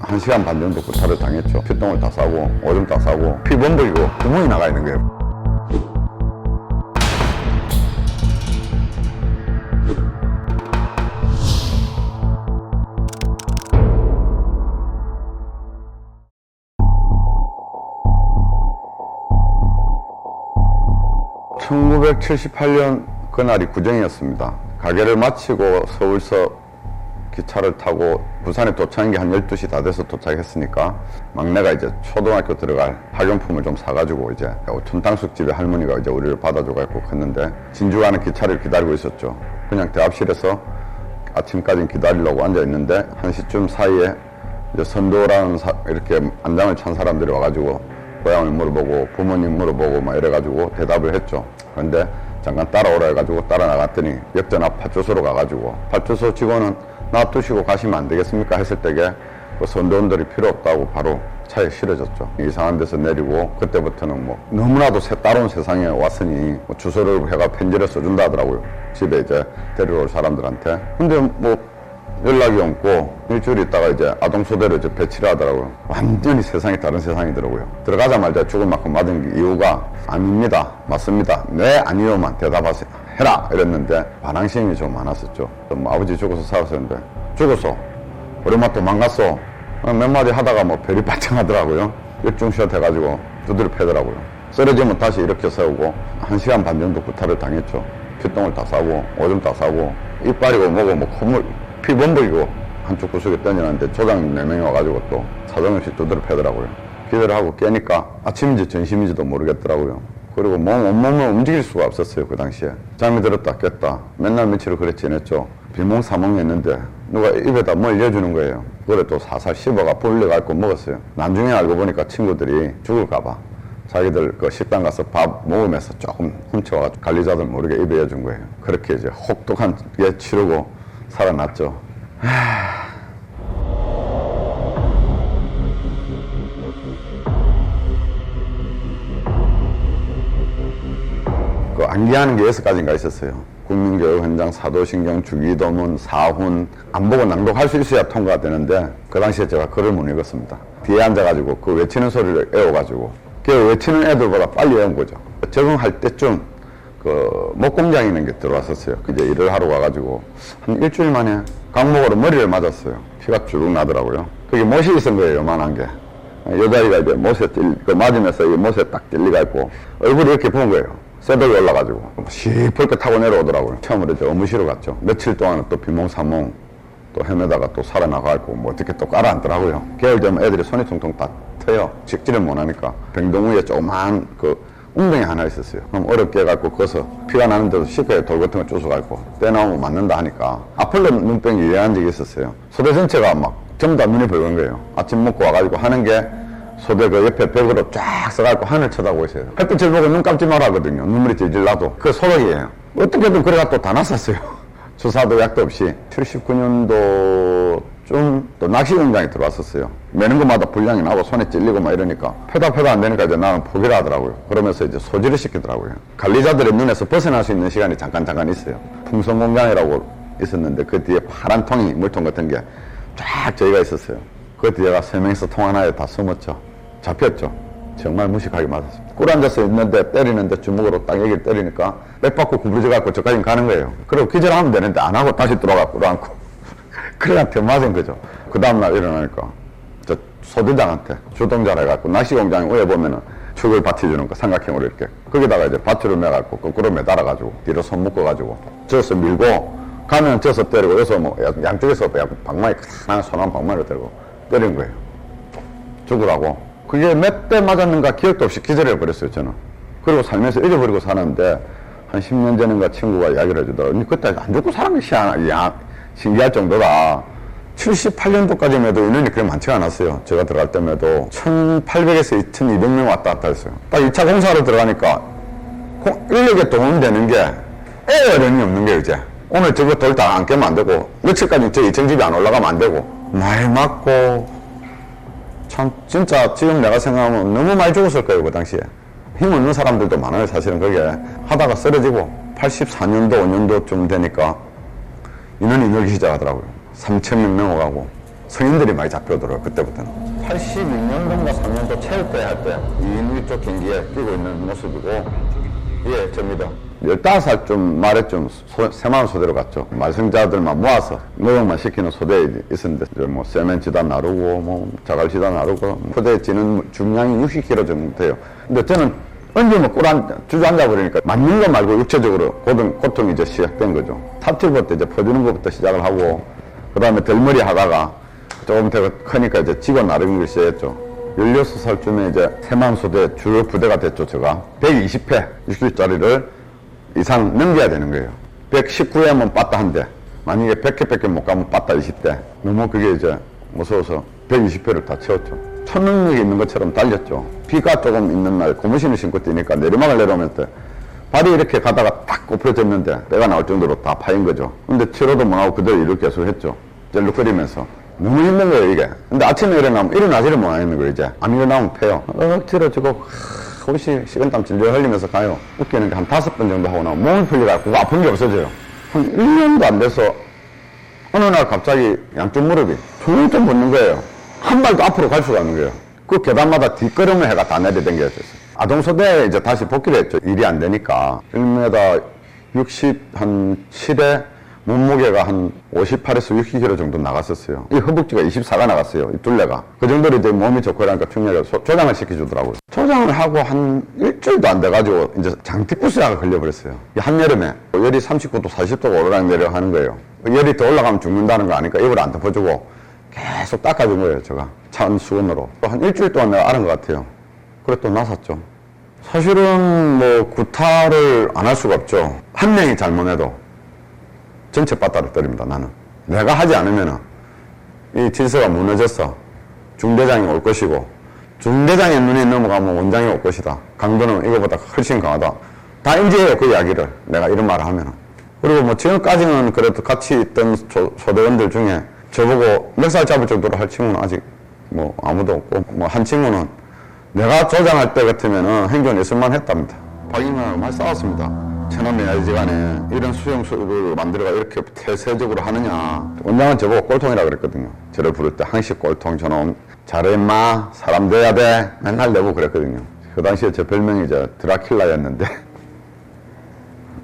1시간 반 정도 구타를 당했죠. 피똥을 다 싸고 오줌 다 싸고 피 범벅이고 구멍이 나가 있는 거예요. (1978년) 그날이 구정이었습니다. 가게를 마치고 서울서 기차를 타고 부산에 도착한 게 한 12시 다 돼서 도착했으니까 막내가 이제 초등학교 들어갈 학용품을 좀 사가지고 이제 촌탕숙집에 할머니가 이제 우리를 받아줘가지고 갔는데 진주 가는 기차를 기다리고 있었죠. 그냥 대합실에서 아침까지 기다리려고 앉아있는데 1시쯤 사이에 이제 선도라는 이렇게 안장을 찬 사람들이 와가지고 고향을 물어보고 부모님 물어보고 막 이래가지고 대답을 했죠. 그런데 잠깐 따라오라 해가지고 따라 나갔더니 역전 앞 파출소로 가가지고 파출소 직원은 놔두시고 가시면 안 되겠습니까 했을 때게 그 선도원들이 필요 없다고 바로 차에 실어졌죠. 이상한 데서 내리고 그때부터는 뭐 너무나도 따로운 세상에 왔으니 뭐 주소를 해가 편지를 써준다 하더라고요. 집에 이제 데리러 올 사람들한테. 근데 뭐 연락이 없고 일주일 있다가 이제 아동소대로 이제 배치를 하더라고요. 완전히 세상이 다른 세상이더라고요. 들어가자마자 죽을 만큼 맞은 이유가 아닙니다, 맞습니다, 네, 아니요만 대답하세요 해라 이랬는데 반항심이 좀 많았었죠. 뭐 아버지 죽어서 살았었는데 죽었어, 오랜만에 도망갔어 몇 마디 하다가 뭐 별이 발정하더라고요. 역중시화 돼가지고 두드려 패더라고요. 쓰러지면 다시 일으켜 세우고 1시간 반 정도 구타를 당했죠. 피똥을 다 싸고 오줌 다 싸고 이빨이고 뭐고 뭐 콧물 피 범벅이고 한쪽 구석에 던져놨는데 조장님 4명이 와가지고 또 사정없이 두드려 패더라고요. 기대를 하고 깨니까 아침인지 점심인지도 모르겠더라고요. 그리고 온몸을 움직일 수가 없었어요. 그 당시에 잠이 들었다 깼다 맨날 며칠을 그래 지냈죠. 비몽사몽했는데 누가 입에다 뭘 넣어주는 거예요. 그래 또 살살 씹어가 불려갖고 먹었어요. 나중에 알고 보니까 친구들이 죽을까봐 자기들 그 식당 가서 밥 먹으면서 조금 훔쳐와가지고 관리자들 모르게 입에 넣어준 거예요. 그렇게 이제 혹독한 게 치르고 살아났죠. 그 암기하는 게 6가지인가 있었어요. 국민교육현장, 사도신경, 주기도문, 사훈 안 보고 낭독할 수 있어야 통과가 되는데 그 당시에 제가 글을 못 읽었습니다. 뒤에 앉아가지고 그 외치는 소리를 애워가지고 그 외치는 애들보다 빨리 외운 거죠. 적응할 때쯤 그 목공장에 있는 게 들어왔었어요. 이제 일을 하러 가가지고 한 일주일 만에 강목으로 머리를 맞았어요. 피가 주룩 나더라고요. 그게 못이 있은 거예요, 요만한 게. 여자아이가 이제 못에 맞으면서 이 못에 딱 찔리가 있고 얼굴이 이렇게 본 거예요. 쇠덕이 올라가지고 시뻘겋게 타고 내려오더라고요. 처음으로 이제 의무실로 갔죠. 며칠 동안은 또 비몽사몽 또 헤매다가 또 살아나가고 뭐 어떻게 또 깔아앉더라고요. 겨울 되면 애들이 손이 퉁퉁 다 터요. 직진을 못하니까. 병동 위에 조그만 그 웅덩이 하나 있었어요. 그럼 어렵게 해갖고 거기서 피가 나는데도 시커에 돌 같은 거 쪼서갖고 떼나오면 맞는다 하니까 아폴로 눈병이 유행한 적이 있었어요. 소대 전체가 막 전부 다 눈이 붉은 거예요. 아침 먹고 와가지고 하는 게 소대 그 옆에 벽으로 쫙 써갖고 하늘 쳐다보고 있어요. 햇빛을 보고 눈 감지 말하거든요. 눈물이 질질 나도. 그 소독이에요. 어떻게든 그래가 또 다 났었어요. 주사도 약도 없이. 79년도쯤 또 낚시 공장에 들어왔었어요. 매는 것마다 불량이 나고 손에 찔리고 막 이러니까 패다 안 되니까 이제 나는 포기를 하더라고요. 그러면서 이제 소지를 시키더라고요. 관리자들의 눈에서 벗어날 수 있는 시간이 잠깐 있어요. 풍선 공장이라고 있었는데 그 뒤에 파란 통이 물통 같은 게 쫙 저희가 있었어요. 그 뒤에가 3명이서 통 하나에 다 숨었죠. 잡혔죠. 정말 무식하게 맞았습니다. 꿀 앉아서 있는데 때리는데 주먹으로 딱 여기를 때리니까 백 받고 구부러져갖고 저까지 가는 거예요. 그리고 기절하면 되는데 안 하고 다시 들어가 꿀 앉고 그래가 더 맞은 거죠. 그 다음날 일어나니까 저 소대장한테 주동자라 해갖고 낚시공장 위에 보면은 축을 받쳐주는 거 삼각형으로 이렇게 거기다가 이제 밧줄을 매갖고 거꾸로 매달아가지고 뒤로 손 묶어가지고 져서 밀고 가면 져서 때리고 여기서 뭐 양쪽에서 방망이 크다란 소나무 방망이로 때리고 때린 거예요. 죽으라고. 그게 몇 대 맞았는가 기억도 없이 기절해 버렸어요, 저는. 그리고 살면서 잊어버리고 사는데 한 10년 전인가 친구가 이야기를 해주더라고요. 그때 안 죽고 살은 게 신기할 정도라. 78년도까지만 해도 인원이 그렇게 많지가 않았어요. 제가 들어갈 때만 해도 1800에서 2200명 왔다 갔다 했어요. 딱 2차 공사로 들어가니까 인력에 도움이 되는 게 어른이 없는 거예요, 이제. 오늘 저거 돌 다 안 깨면 안 되고 며칠까지 저 2층 집에 안 올라가면 안 되고 많이 맞고 참 진짜 지금 내가 생각하면 너무 많이 죽었을 거예요. 그 당시에 힘 없는 사람들도 많아요. 사실은 그게 하다가 쓰러지고 84년도 5년도쯤 되니까 인원이 늘기 시작하더라고요. 3,000명 넘어가고 성인들이 많이 잡혀오더라고요. 그때부터는. 82년도인가 3년도 체육대회 할 때 이인위 쪽 경기에 뛰고 있는 모습이고, 예, 접니다. 15살 말에 새마을 소대로 갔죠. 말성자들만 모아서 노역만 시키는 소대에 있었는데, 뭐 세멘 지단 나르고 뭐 자갈 지단 나르고, 소대에 지는 중량이 60kg 정도 돼요. 근데 저는 언제면 주저앉아 버리니까 맞는 거 말고 육체적으로 고통이 이제 시작된 거죠. 탑til부터 이제 퍼주는 것부터 시작을 하고, 그 다음에 덜머리 하다가 조금 더 크니까 이제 직원 나르는 걸 시작했죠. 16살쯤에 이제 새마을소대 주요 부대가 됐죠. 제가 120회 60짜리를 이상 넘겨야 되는 거예요. 119회면 빠따 한 대, 만약에 100회밖에 못 가면 빠따 20대. 너무 그게 이제 무서워서 120회를 다 채웠죠. 천능력이 있는 것처럼 달렸죠. 비가 조금 있는 날 고무신을 신고 뛰니까 내리막을 내려오면서 발이 이렇게 가다가 딱 굽혀졌는데 뼈가 나올 정도로 다 파인 거죠. 근데 치료도 못하고 그대로 일을 계속 했죠. 젤룩거리면서. 너무 힘든 거예요, 이게. 근데 아침에 일어나면 일어나지를 못하는 거예요, 이제. 안 일어나면 패요. 억지로 지고 혹시 식은땀 질질 흘리면서 가요. 웃기는 게 한 5번 정도 하고 나면 몸이 풀리가지고 아픈 게 없어져요. 한 1년도 안 돼서 어느 날 갑자기 양쪽 무릎이 퉁퉁 붙는 거예요. 한 발도 앞으로 갈 수가 없는 거예요. 그 계단마다 뒷걸음을 해가 다 내려댕겼어요. 아동소대에 이제 다시 복귀를 했죠. 일이 안 되니까. 1m 67에 몸무게가 한 58에서 60kg 정도 나갔었어요. 이 허벅지가 24가 나갔어요. 이 둘레가. 그 정도로 이제 몸이 좋고 그러니까 충격을 조장을 시켜주더라고요. 조장을 하고 한 일주일도 안 돼가지고 이제 장티푸스약을 걸려버렸어요. 한여름에 열이 39도, 40도가 오르락내리락 하는 거예요. 열이 더 올라가면 죽는다는 거 아니까 입을 안 덮어주고 계속 닦아준 거예요, 제가. 찬 수건으로. 한 일주일 동안 내가 앓은 것 같아요. 그래 또 나섰죠. 사실은 뭐 구타를 안 할 수가 없죠. 한 명이 잘못해도 전체 빠따를 때립니다, 나는. 내가 하지 않으면은 이 질서가 무너졌어. 중대장이 올 것이고, 중대장의 눈에 넘어가면 원장이 올 것이다. 강도는 이거보다 훨씬 강하다. 다 인지해요, 그 이야기를. 내가 이런 말을 하면은. 그리고 뭐 지금까지는 그래도 같이 있던 소대원들 중에 저보고 멱살 잡을 정도로 할 친구는 아직 뭐 아무도 없고, 뭐 한 친구는 내가 조장할 때 같으면은 행정 예술만 했답니다. 박인환하고 많이 싸웠습니다. 천안의 야지간에 이런 수용소를 만들어가 이렇게 폐쇄적으로 하느냐. 원장은 저보고 꼴통이라 그랬거든요. 저를 부를 때 항시 꼴통, 저놈 잘해 임마, 사람 돼야 돼, 맨날 내고 그랬거든요. 그 당시에 제 별명이 이제 드라킬라였는데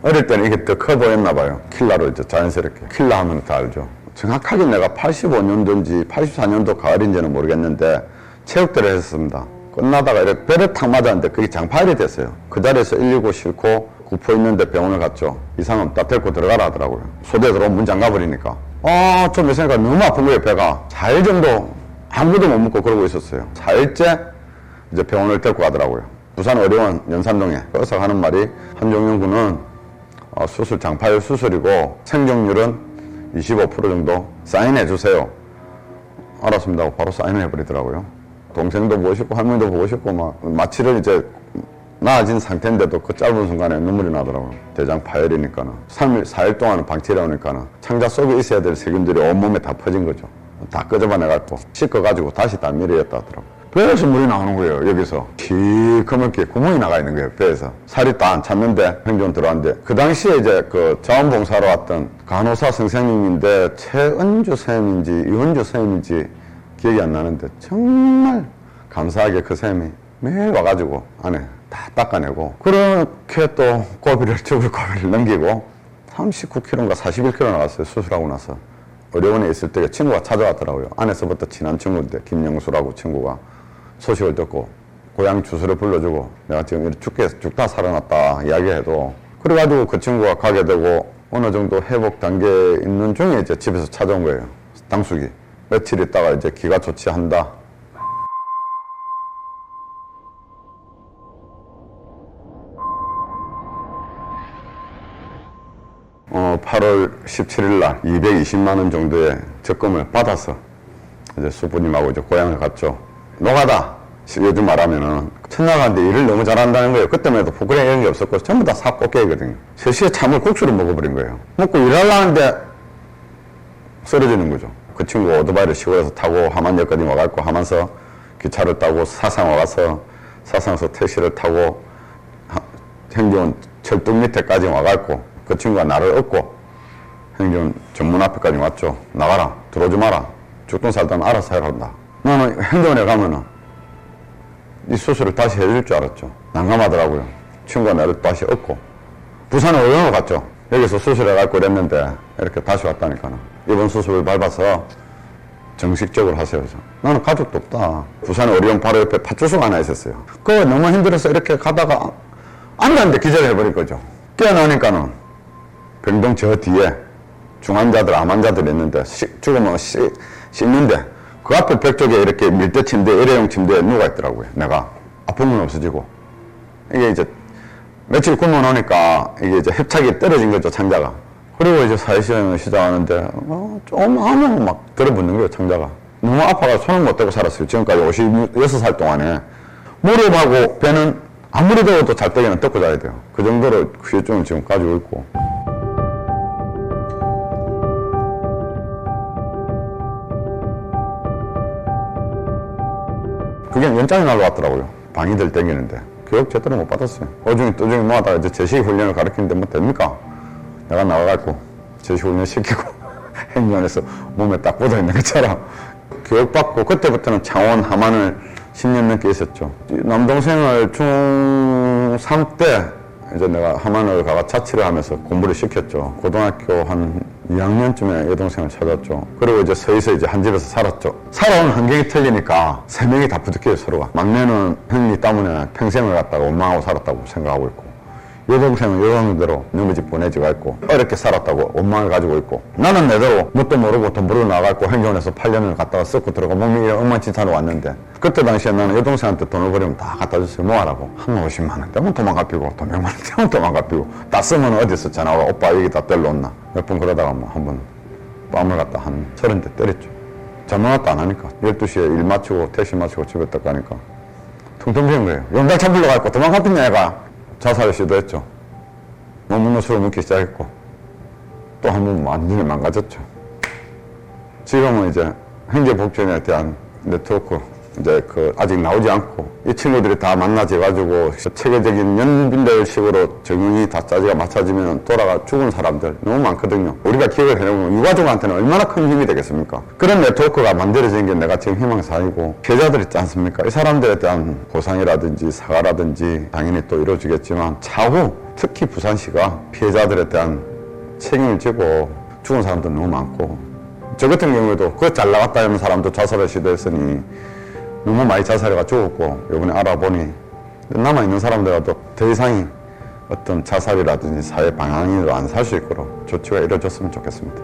어릴 때는 이게 더 커 보였나 봐요. 킬라로 이제 자연스럽게. 킬라 하면 다 알죠. 정확하게 내가 85년도인지 84년도 가을인지는 모르겠는데 체육대를 했었습니다. 끝나다가 이렇게 배를 탁 맞았는데 그게 장파열이 됐어요. 그 자리에서 119 싣고 구포 있는데 병원을 갔죠. 이상 없다, 데리고 들어가라 하더라고요. 소대에 들어오면 문 잠가버리니까. 좀 있으니까 너무 아픈 거예요, 배가. 4일 정도 아무것도 못 먹고 그러고 있었어요. 4일째 이제 병원을 데리고 가더라고요. 부산 의료원 연산동에. 그래서 하는 말이 한종윤 군은 수술 장파열 수술이고 생존율은 25% 정도 사인해 주세요. 알았습니다 하고 바로 사인을 해버리더라고요. 동생도 보고 싶고 할머니도 보고 싶고 막 마취를 이제 나아진 상태인데도 그 짧은 순간에 눈물이 나더라고요. 대장 파열이니까는 3일, 4일 동안은 방치를 하니까는 창자 속에 있어야 될 세균들이 온몸에 다 퍼진 거죠. 다 끄집어내갖고 씻어가지고 다시 다 밀어였다 하더라고요. 배에서 물이 나오는 거예요. 여기서 시커멓게 구멍이 나가 있는 거예요. 배에서 살이 다 안 찼는데 행정 들어왔는데 그 당시에 이제 그 자원봉사로 왔던 간호사 선생님인데 최은주 선생님인지 이은주 선생님인지 기억이 안 나는데 정말 감사하게 그 선생님이 매일 와가지고 안에 다 닦아내고 그렇게 또 죽을 고비를 넘기고 39kg인가 41kg 나갔어요. 수술하고 나서 의료원에 있을 때 친구가 찾아왔더라고요. 안에서부터 친한 친구인데 김영수라고 친구가 소식을 듣고 고향 주소를 불러주고 내가 지금 죽다 살아났다 이야기해도 그래가지고 그 친구가 가게 되고 어느 정도 회복 단계에 있는 중에 이제 집에서 찾아온 거예요. 당숙이 며칠 있다가 이제 기가 조치한다. 8월 17일 날 220만 원 정도의 적금을 받아서 이제 수부님하고 이제 고향을 갔죠. 노가다 요즘 말하면은 천나가는데 일을 너무 잘한다는 거예요. 그때만 해도 포크레인 이런 게 없었고 전부 다 삽꽃게이거든요. 3시에 참을 국수를 먹어버린 거예요. 먹고 일하려는데 쓰러지는 거죠. 그 친구가 오토바이를 시골에서 타고 함안역까지 와갖고 하면서 기차를 타고 사상 와가서 사상에서 택시를 타고 행정원 철도 밑에까지 와갖고 그 친구가 나를 업고 행정원 전문 앞에까지 왔죠. 나가라, 들어오지 마라, 죽든 살든 알아서 해라 한다. 나는 행정원에 가면은 이 수술을 다시 해줄 줄 알았죠. 난감하더라고요. 친구가 나를 다시 얻고 부산에 의원을 갔죠. 여기서 수술해갖고 이랬는데 이렇게 다시 왔다니까는 이번 수술을 밟아서 정식적으로 하세요. 나는 가족도 없다. 부산에 어리온 바로 옆에 파출소가 하나 있었어요. 그거 너무 힘들어서 이렇게 가다가 앉았는데 기절해버린 거죠. 깨어나니까는 병동 저 뒤에 중환자들, 암환자들 있는데 죽으면 씻는데 그 앞에 벽 쪽에 이렇게 밀대 침대, 일회용 침대에 누가 있더라고요. 내가 아픈 건 없어지고 이게 이제 며칠 굶어 놓으니까 이게 이제 협착이 떨어진 거죠, 창자가. 그리고 이제 사회시험을 시작하는데 좀 하면 막 들어붙는 거예요, 창자가. 너무 아파서 손을 못 대고 살았어요. 지금까지 56살 동안에. 무릎하고 배는 아무리 더워도 잘때기는 덮고 자야 돼요. 그 정도로 후유증을 지금 가지고 있고. 그게 연장이 날라왔더라고요. 방위들 땡기는데. 교육 제대로 못 받았어요. 오중이 또중이 모아다가 이제 제시 훈련을 가르치는데 뭐 됩니까? 내가 나가갖고 제시 훈련 시키고 행정원에서 몸에 딱 묻어 있는 것처럼 교육받고 그때부터는 창원 함안을 10년 넘게 있었죠. 남동생을 중3 때 이제 내가 함안을 가가 자취를 하면서 공부를 시켰죠. 고등학교 한 2학년쯤에 여동생을 찾았죠. 그리고 이제 서희서 이제 한 집에서 살았죠. 살아온 환경이 틀리니까 세 명이 다 부득해요, 서로가. 막내는 형님 때문에 평생을 갖다가 원망하고 살았다고 생각하고 있고, 여동생은 여동생대로 너무 집 보내지가 있고 어렵게 살았다고 원망을 가지고 있고, 나는 내대로 뭣도 모르고 돈 벌어 나가고 행정원에서 8년을 갔다가 썩고 들어가 몸이 엉망진창으로 왔는데, 그때 당시에 나는 여동생한테 돈을 버리면 다 갖다 줬어요. 뭐 하라고? 한 50만 원 되면 도망 갚이고 돈 100만 원 되면 도망 갚이고, 다 쓰면 어디서 전화가 오빠 여기 다 떼려온나. 몇 번 그러다가 뭐 한 번 뺨을 갖다 한 30대 때렸죠. 전화도 안 하니까 12시에 일 마치고 택시 마치고 집에 딱 가니까 퉁퉁 비는 거예요. 용달 잡으러 갔고 도망 갚았냐 얘가. 자살을 시도했죠. 먹는 술을 먹기 시작했고 또 한 번 완전히 망가졌죠. 지금은 이제 행정복지원에 대한 네트워크 이제 아직 나오지 않고 이 친구들이 다 만나져가지고 체계적인 연빈들식으로 적응이 다 짜지가 맞춰지면 돌아가 죽은 사람들 너무 많거든요. 우리가 기억을 해내보면 유가족한테는 얼마나 큰 힘이 되겠습니까? 그런 네트워크가 만들어진 게 내가 지금 희망사이고, 피해자들 있지 않습니까? 이 사람들에 대한 보상이라든지 사과라든지 당연히 또 이루어지겠지만 차후 특히 부산시가 피해자들에 대한 책임을 지고, 죽은 사람도 너무 많고, 저 같은 경우에도 그 잘 나갔다 하는 사람도 자살을 시도했으니 너무 많이 자살해가 죽었고, 이번에 알아보니 남아있는 사람들도 더 이상이 어떤 자살이라든지 사회 방향으로 안 살 수 있도록 조치가 이루어졌으면 좋겠습니다.